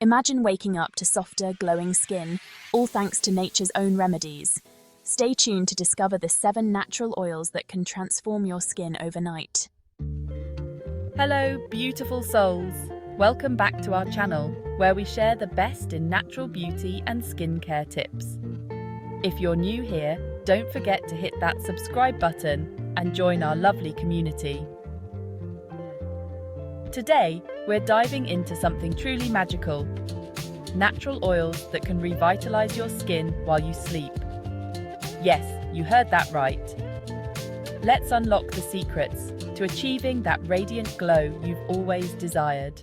Imagine waking up to softer, glowing skin, all thanks to nature's own remedies. Stay tuned to discover the 7 natural oils that can transform your skin overnight. Hello, beautiful souls. Welcome back to our channel, where we share the best in natural beauty and skincare tips. If you're new here, don't forget to hit that subscribe button and join our lovely community. Today, we're diving into something truly magical: natural oils that can revitalize your skin while you sleep. Yes, you heard that right. Let's unlock the secrets to achieving that radiant glow you've always desired.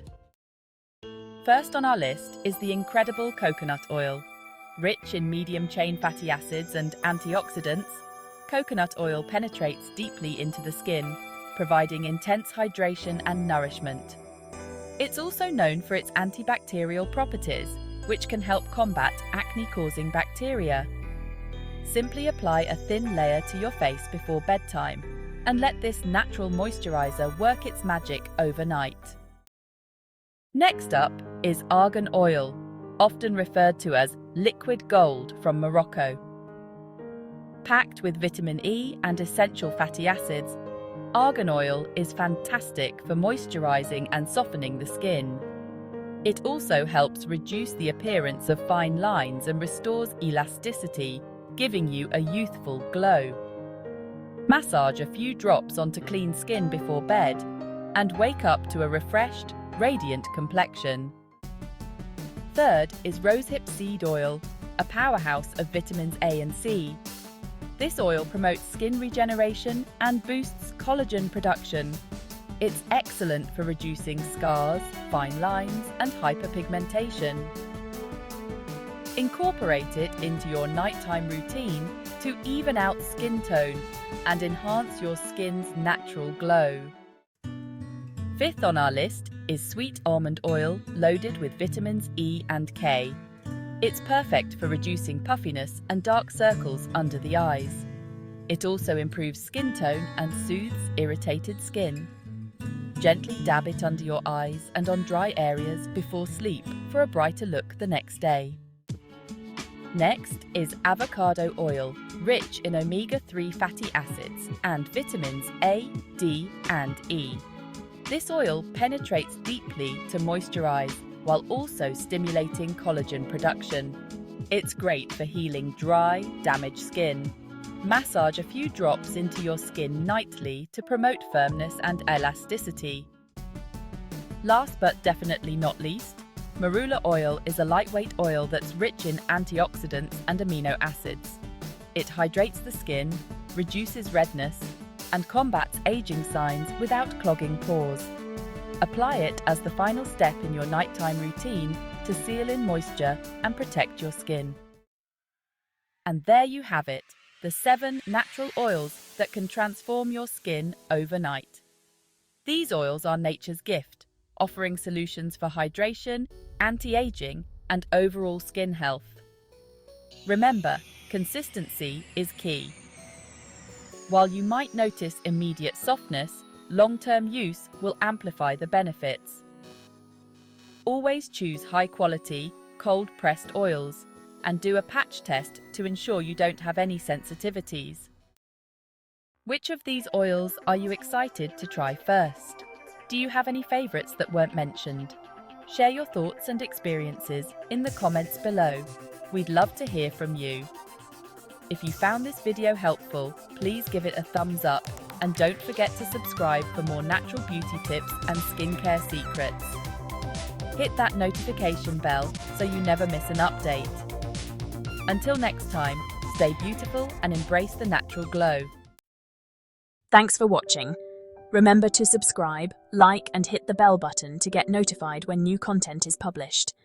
First on our list is the incredible coconut oil. Rich in medium-chain fatty acids and antioxidants, coconut oil penetrates deeply into the skin, providing intense hydration and nourishment. It's also known for its antibacterial properties, which can help combat acne-causing bacteria. Simply apply a thin layer to your face before bedtime and let this natural moisturizer work its magic overnight. Next up is Argan Oil, often referred to as liquid gold from Morocco. Packed with vitamin E and essential fatty acids, Argan oil is fantastic for moisturizing and softening the skin. It also helps reduce the appearance of fine lines and restores elasticity, giving you a youthful glow. Massage a few drops onto clean skin before bed and wake up to a refreshed, radiant complexion. Third is Rosehip Seed Oil, a powerhouse of vitamins A and C. This oil promotes skin regeneration and boosts collagen production. It's excellent for reducing scars, fine lines, and hyperpigmentation. Incorporate it into your nighttime routine to even out skin tone and enhance your skin's natural glow. Fifth on our list is sweet almond oil loaded with vitamins E and K. It's perfect for reducing puffiness and dark circles under the eyes. It also improves skin tone and soothes irritated skin. Gently dab it under your eyes and on dry areas before sleep for a brighter look the next day. Next is avocado oil, rich in omega-3 fatty acids and vitamins A, D, and E. This oil penetrates deeply to moisturize while also stimulating collagen production. It's great for healing dry, damaged skin. Massage a few drops into your skin nightly to promote firmness and elasticity. Last but definitely not least, Marula Oil is a lightweight oil that's rich in antioxidants and amino acids. It hydrates the skin, reduces redness, and combats aging signs without clogging pores. Apply it as the final step in your nighttime routine to seal in moisture and protect your skin. And there you have it, the 7 natural oils that can transform your skin overnight. These oils are nature's gift, offering solutions for hydration, anti-aging, and overall skin health. Remember, consistency is key. While you might notice immediate softness, long-term use will amplify the benefits. Always choose high-quality, cold-pressed oils and do a patch test to ensure you don't have any sensitivities. Which of these oils are you excited to try first? Do you have any favorites that weren't mentioned? Share your thoughts and experiences in the comments below. We'd love to hear from you. If you found this video helpful, please give it a thumbs up and don't forget to subscribe for more natural beauty tips and skincare secrets. Hit that notification bell so you never miss an update. Until next time, stay beautiful and embrace the natural glow. Thanks for watching. Remember to subscribe, like, and hit the bell button to get notified when new content is published.